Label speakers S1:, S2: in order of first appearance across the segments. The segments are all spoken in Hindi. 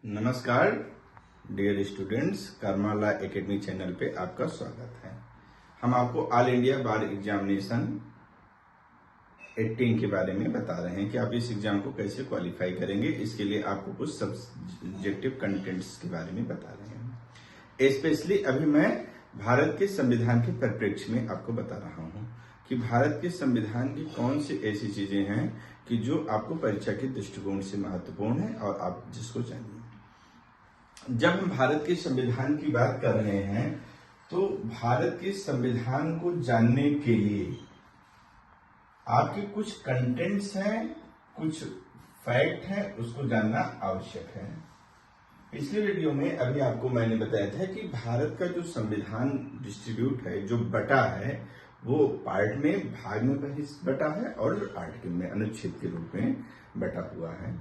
S1: नमस्कार डियर स्टूडेंट्स, कर्माला एकेडमी चैनल पे आपका स्वागत है। हम आपको ऑल इंडिया बार एग्जामिनेशन 18 के बारे में बता रहे हैं कि आप इस एग्जाम को कैसे क्वालिफाई करेंगे। इसके लिए आपको कुछ सब्जेक्टिव कंटेंट्स के बारे में बता रहे हैं। स्पेशली अभी मैं भारत के संविधान के परिप्रेक्ष्य में आपको बता रहा हूं कि भारत के संविधान की कौन सी ऐसी चीजें हैं कि जो आपको परीक्षा के दृष्टिकोण से महत्वपूर्ण है और आप जिसको जानिए। जब हम भारत के संविधान की बात कर रहे हैं तो भारत के संविधान को जानने के लिए आपके कुछ कंटेंट्स हैं, कुछ फैक्ट हैं, उसको जानना आवश्यक है। पिछले वीडियो में अभी आपको मैंने बताया था कि भारत का जो संविधान डिस्ट्रीब्यूट है, जो बटा है, वो पार्ट में, भाग में बटा है और आर्टिकल में, अनुच्छेद के रूप में बटा हुआ है।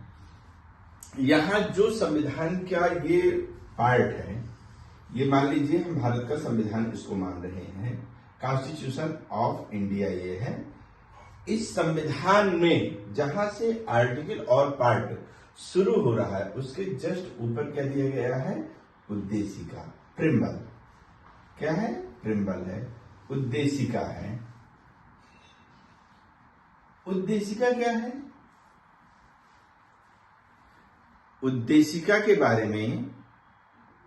S1: यहां जो संविधान का ये पार्ट है, ये मान लीजिए हम भारत का संविधान इसको मान रहे हैं, कॉन्स्टिट्यूशन ऑफ इंडिया ये है। इस संविधान में जहां से आर्टिकल और पार्ट शुरू हो रहा है, उसके जस्ट ऊपर क्या दिया गया है? उद्देशिका, प्रिम्बल। क्या है? प्रिम्बल है, उद्देशिका है। उद्देशिका क्या है? उद्देशिका के बारे में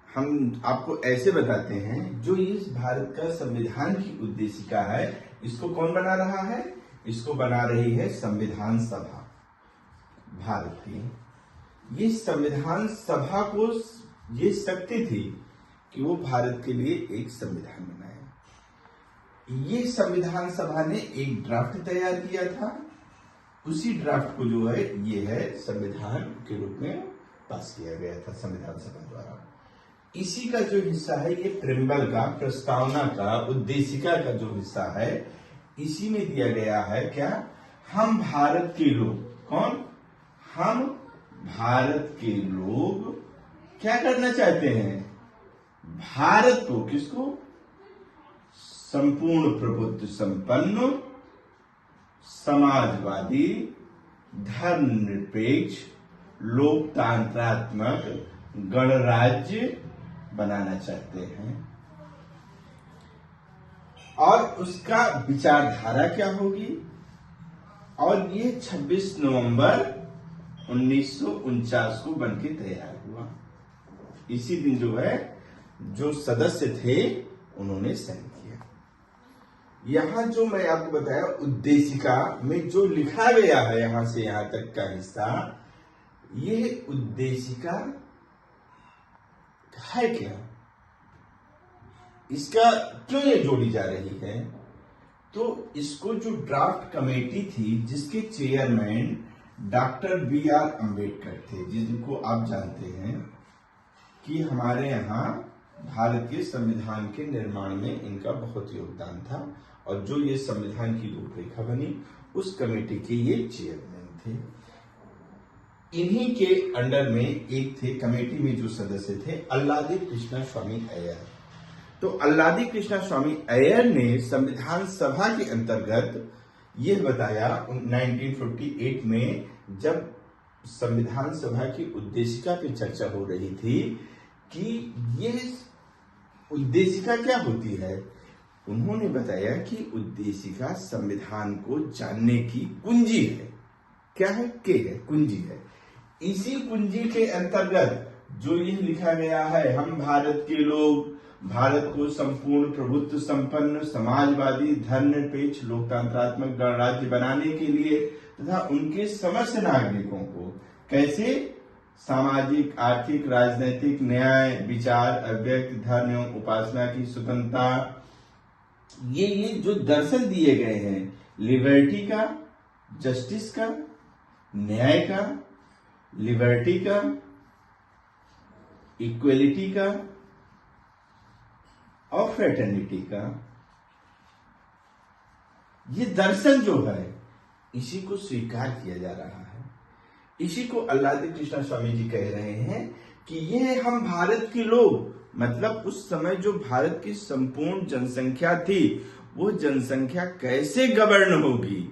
S1: हम आपको ऐसे बताते हैं, जो इस भारत का संविधान की उद्देशिका है, इसको कौन बना रहा है? इसको बना रही है संविधान सभा भारत की। ये संविधान सभा को ये शक्ति थी कि वो भारत के लिए एक संविधान बनाए। ये संविधान सभा ने एक ड्राफ्ट तैयार किया था, उसी ड्राफ्ट को जो है ये है संविधान के रूप में पास किया गया था संविधान सभा द्वारा। इसी का जो हिस्सा है, ये प्रिम्बल का, प्रस्तावना का, उद्देशिका का जो हिस्सा है, इसी में दिया गया है क्या? हम भारत के लोग, कौन? हम भारत के लोग क्या करना चाहते हैं? भारत को, किसको? संपूर्ण प्रभुत्व संपन्न, समाजवादी, धर्मनिरपेक्ष, लोकतांत्रात्मक गणराज्य बनाना चाहते हैं। और उसका विचारधारा क्या होगी? और ये 26 नवंबर 1949 को बनके तैयार हुआ। इसी दिन जो है, जो सदस्य थे उन्होंने साइन किया। यहां जो मैं आपको बताया, उद्देशिका में जो लिखा गया है यहां से यहां तक का हिस्सा, ये उद्देशिका है क्या? इसका क्यों ये जोड़ी जा रही है? तो इसको जो ड्राफ्ट कमेटी थी, जिसके चेयरमैन डॉक्टर BR अम्बेडकर थे, जिनको आप जानते हैं कि हमारे यहाँ भारत के संविधान के निर्माण में इनका बहुत योगदान था, और जो ये संविधान की रूपरेखा बनी, उस कमेटी के ये चेयरमैन थे। इन्हीं के अंडर में एक थे, कमेटी में जो सदस्य थे, अल्लादी कृष्णा स्वामी अय्यर। तो अल्लादी कृष्णा स्वामी अय्यर ने संविधान सभा के अंतर्गत यह बताया 1948 में, जब संविधान सभा की उद्देशिका पे चर्चा हो रही थी, कि ये उद्देशिका क्या होती है। उन्होंने बताया कि उद्देशिका संविधान को जानने की कुंजी है। क्या है? के है, कुंजी है। इसी कुंजी के अंतर्गत जो ये लिखा गया है, हम भारत के लोग भारत को संपूर्ण प्रभुत्व संपन्न, समाजवादी, धर्मनिरपेक्ष, लोकतांत्रात्मक गणराज्य बनाने के लिए तथा उनके समस्त नागरिकों को कैसे सामाजिक, आर्थिक, राजनीतिक, न्याय, विचार, अव्यक्त, धर्म एवं उपासना की स्वतंत्रता, ये जो दर्शन दिए गए हैं, लिबर्टी का, जस्टिस का, न्याय का, लिबर्टी का, इक्वलिटी का और फ्रेटर्निटी का, ये दर्शन जो है, इसी को स्वीकार किया जा रहा है। इसी को अल्लादी कृष्णा स्वामी जी कह रहे हैं कि ये हम भारत के लोग, मतलब उस समय जो भारत की संपूर्ण जनसंख्या थी, वो जनसंख्या कैसे गवर्न होगी,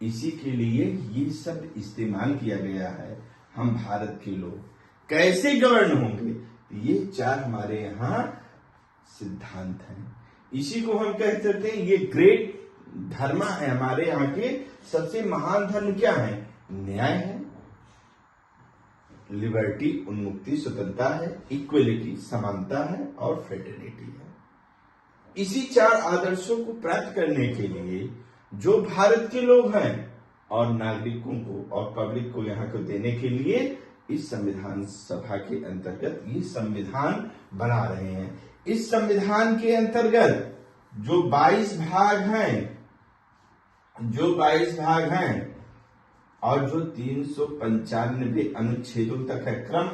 S1: इसी के लिए ये शब्द इस्तेमाल किया गया है, हम भारत के लोग। कैसे गवर्न होंगे, ये 4 हमारे यहाँ सिद्धांत हैं। इसी को हम कह सकते हैं ये ग्रेट धर्म है हमारे यहाँ के। सबसे महान धर्म क्या है? न्याय है, लिबर्टी उन्मुक्ति स्वतंत्रता है, इक्वलिटी समानता है और फ्रेटर्निटी है। इसी 4 आदर्शों को प्राप्त करने के लिए जो भारत के लोग हैं और नागरिकों को और पब्लिक को यहाँ को देने के लिए इस संविधान सभा के अंतर्गत ये संविधान बना रहे हैं। इस संविधान के अंतर्गत जो 22 भाग हैं और जो 395 अनुच्छेदों तक है, क्रम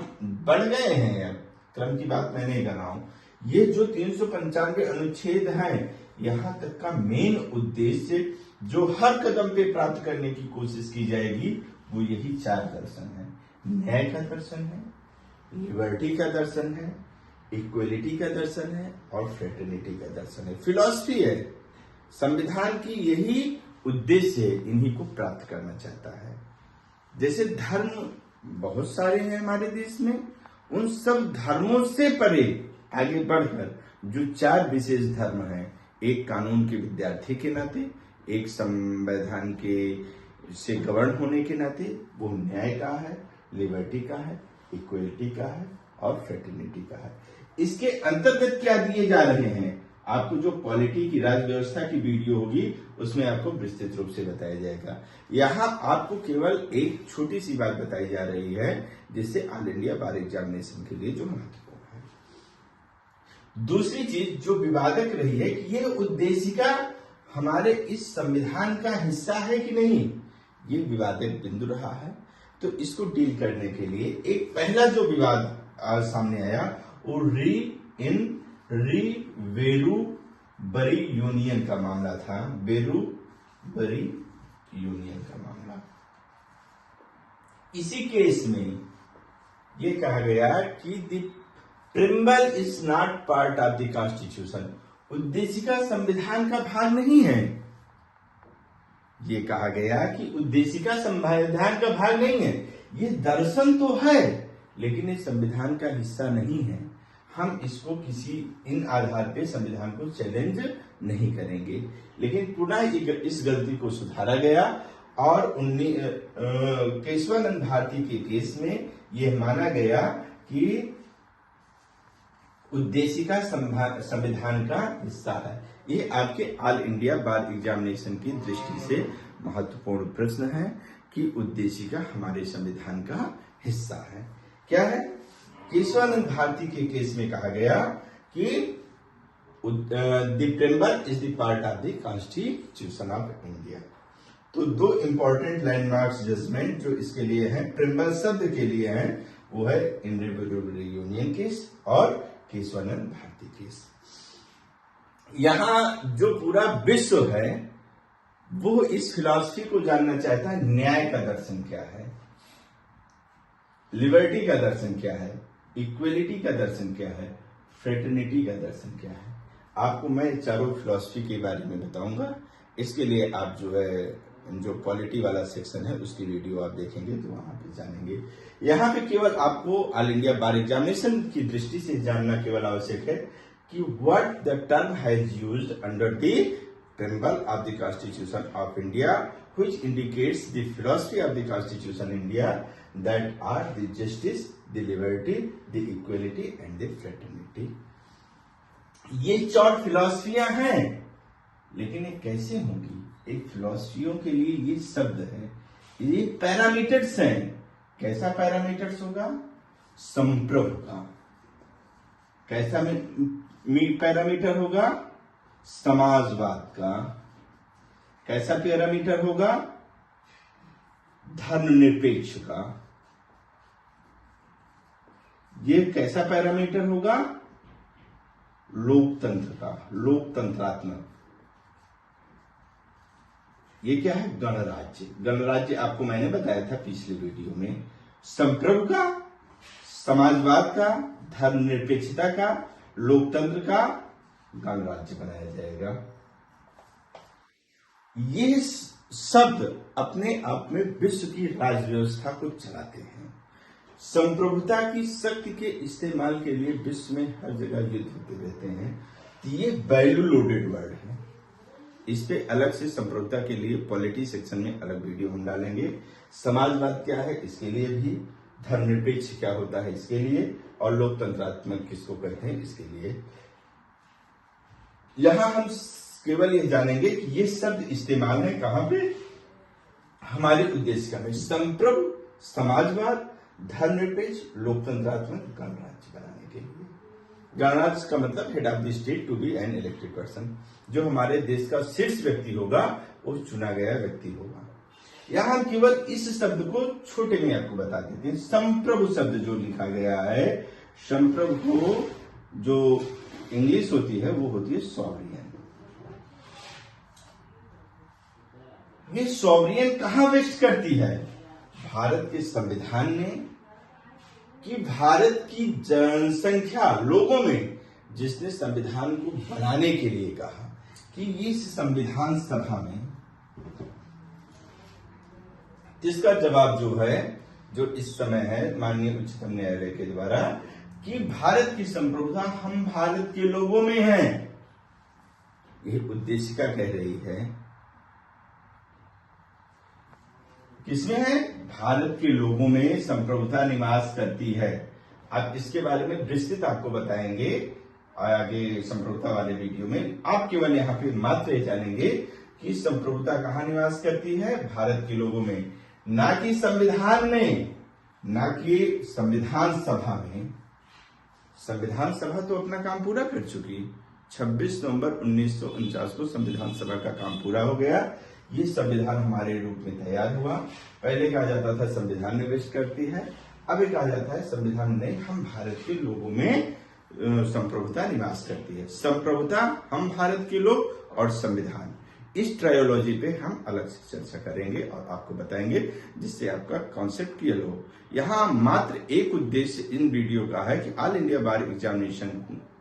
S1: बढ़ गए हैं, अब क्रम की बात मैं नहीं कर रहा हूं। ये जो 395 अनुच्छेद हैं, यहां तक का मेन उद्देश्य जो हर कदम पे प्राप्त करने की कोशिश की जाएगी वो यही 4 दर्शन है। न्याय का दर्शन है, लिबर्टी का दर्शन है, इक्वलिटी का दर्शन है और फ्रेटर्निटी का दर्शन है। फिलॉसफी है, संविधान की यही उद्देश्य है, इन्हीं को प्राप्त करना चाहता है। जैसे धर्म बहुत सारे हैं हमारे देश में, उन सब धर्मों से परे आगे बढ़कर जो 4 विशेष धर्म हैं, एक कानून के विद्यार्थी के नाते, एक संविधान के से गवर्न होने के नाते, वो न्याय का है, लिबर्टी का है, इक्वलिटी का है और फ्रेटर्निटी का है। इसके अंतर्गत क्या दिए जा रहे हैं, आपको जो पॉलिटी की राज व्यवस्था की वीडियो होगी उसमें आपको विस्तृत रूप से बताया जाएगा। यहाँ आपको केवल एक छोटी सी बात बताई जा रही है जिससे ऑल इंडिया बार एग्जामिनेशन के लिए जो महत्वपूर्ण है। दूसरी चीज जो विवादक रही है कि ये उद्देशिका हमारे इस संविधान का हिस्सा है कि नहीं, ये विवादक बिंदु रहा है। तो इसको डील करने के लिए एक पहला जो विवाद आज सामने आया वो वेरू-बरी यूनियन का मामला था। वेरू-बरी यूनियन का मामला, इसी केस में ये कहा गया कि the preamble is not part of the constitution, उद्देशिका संविधान का भाग नहीं है। ये कहा गया कि उद्देशिका संविधान का भाग नहीं है, ये दर्शन तो है लेकिन ये संविधान का हिस्सा नहीं है। हम इसको किसी इन आधार पे संविधान को चैलेंज नहीं करेंगे। लेकिन पुनः इस गलती को सुधारा गया और केशवानंद भारती के केस में यह माना गया कि उद्देशिका संविधान का हिस्सा है। ये आपके ऑल इंडिया बार एग्जामिनेशन की दृष्टि से महत्वपूर्ण प्रश्न है कि उद्देशिका हमारे संविधान का हिस्सा है। क्या है? केशवानंद भारती के केस में कहा गया कि the preamble is the part of the constitution of India. तो 2 इंपॉर्टेंट लैंडमार्क्स जजमेंट जो इसके लिए हैं, प्रिम्बल शब्द के लिए हैं, वो है इंडिविजुअल यूनियन केस और केशवानंद भारती केस। यहां जो पूरा विश्व है वो इस फिलॉसफी को जानना चाहता है, न्याय का दर्शन क्या है, लिबर्टी का दर्शन क्या है, इक्वलिटी का दर्शन क्या है, फ्रेटर्निटी का दर्शन क्या है। आपको मैं चारों फिलॉसफी के बारे में बताऊंगा। इसके लिए आप जो पॉलिटी वाला सेक्शन है उसकी वीडियो आप देखेंगे तो वहां पे जानेंगे। यहाँ पे केवल आपको ऑल इंडिया बार एग्जामिनेशन की दृष्टि से जानना केवल आवश्यक है कि what the term has used under the preamble of the constitution of India which indicates the philosophy of the Constitution India that are the justice, the liberty, the equality and the fraternity। ये 4 फिलॉसफियां हैं, लेकिन ये कैसे होंगी? एक फिलॉसफियों के लिए ये शब्द है, ये पैरामीटर्स हैं। कैसा पैरामीटर्स होगा? संप्रभु का। कैसा पैरामीटर होगा? समाजवाद का। कैसा पैरामीटर होगा? धर्मनिरपेक्ष का। ये कैसा पैरामीटर होगा? लोकतंत्र का, लोकतंत्रात्मक। ये क्या है? गणराज्य। गणराज्य आपको मैंने बताया था पिछले वीडियो में। संप्रभु का, समाजवाद का, धर्मनिरपेक्षता का, लोकतंत्र का गणराज्य बनाया जाएगा। ये शब्द अपने आप में विश्व की राज व्यवस्था को चलाते हैं। संप्रभुता की शक्ति के इस्तेमाल के लिए विश्व में हर जगह युद्ध होते रहते हैं। तो ये वैल्यू लोडेड वर्ड है। इस पे अलग से संप्रभुता के लिए पॉलिटी सेक्शन में अलग वीडियो हम डालेंगे। समाजवाद क्या है इसके लिए भी, धर्मनिरपेक्ष क्या होता है इसके लिए, और लोकतंत्रात्मक किसको कहते हैं इसके लिए। यहां हम केवल ये जानेंगे कि ये शब्द इस्तेमाल है कहां पे, हमारे उद्देश्य का है। संप्रभु, समाजवाद, धर्मनिरपेक्ष, लोकतंत्रात्मक गणराज्य बनाने के लिए। गणराज्य का मतलब head of the state to be an elected person, जो हमारे देश का शीर्ष व्यक्ति होगा वो चुना गया व्यक्ति होगा। यहां हम केवल इस शब्द को छोटे में आपको बता देते हैं। संप्रभु शब्द जो लिखा गया है, संप्रभु को जो इंग्लिश होती है वो होती है सॉवरियन। ये सॉवरियन कहां वेस्ट करती है? भारत के संविधान ने, कि भारत की जनसंख्या लोगों में जिसने संविधान को बनाने के लिए कहा कि इस संविधान सभा में, इसका जवाब जो है, जो इस समय है माननीय उच्चतम न्यायालय के द्वारा, कि भारत की संप्रभुता हम भारत के लोगों में है। यह उद्देशिका कह रही है, किसमें है? भारत के लोगों में संप्रभुता निवास करती है। अब इसके बारे में विस्तृत आपको बताएंगे आगे संप्रभुता वाले वीडियो में। आप केवल यहाँ पे मात्र जानेंगे कि संप्रभुता कहाँ निवास करती है? भारत के लोगों में, ना कि संविधान में, ना कि संविधान सभा में। संविधान सभा तो अपना काम पूरा कर चुकी। 26 नवंबर 1949 को संविधान सभा का काम पूरा हो गया। ये संविधान हमारे रूप में तैयार हुआ। पहले कहा जाता था संविधान निवेश करती है, अभी कहा जाता है संविधान नहीं, हम भारत के लोगों में संप्रभुता निवास करती है। संप्रभुता, हम भारत के लोग और संविधान, इस ट्रायोलॉजी पे हम अलग से चर्चा करेंगे और आपको बताएंगे, जिससे आपका कॉन्सेप्ट क्लियर हो। यहाँ मात्र एक उद्देश्य इन वीडियो का है कि ऑल इंडिया बार एग्जामिनेशन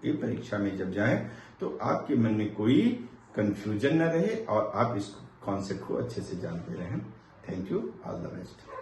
S1: की परीक्षा में जब जाएं तो आपके मन में कोई कंफ्यूजन न रहे और आप इस कॉन्सेप्ट को अच्छे से जानते रहें। Thank you, all the best.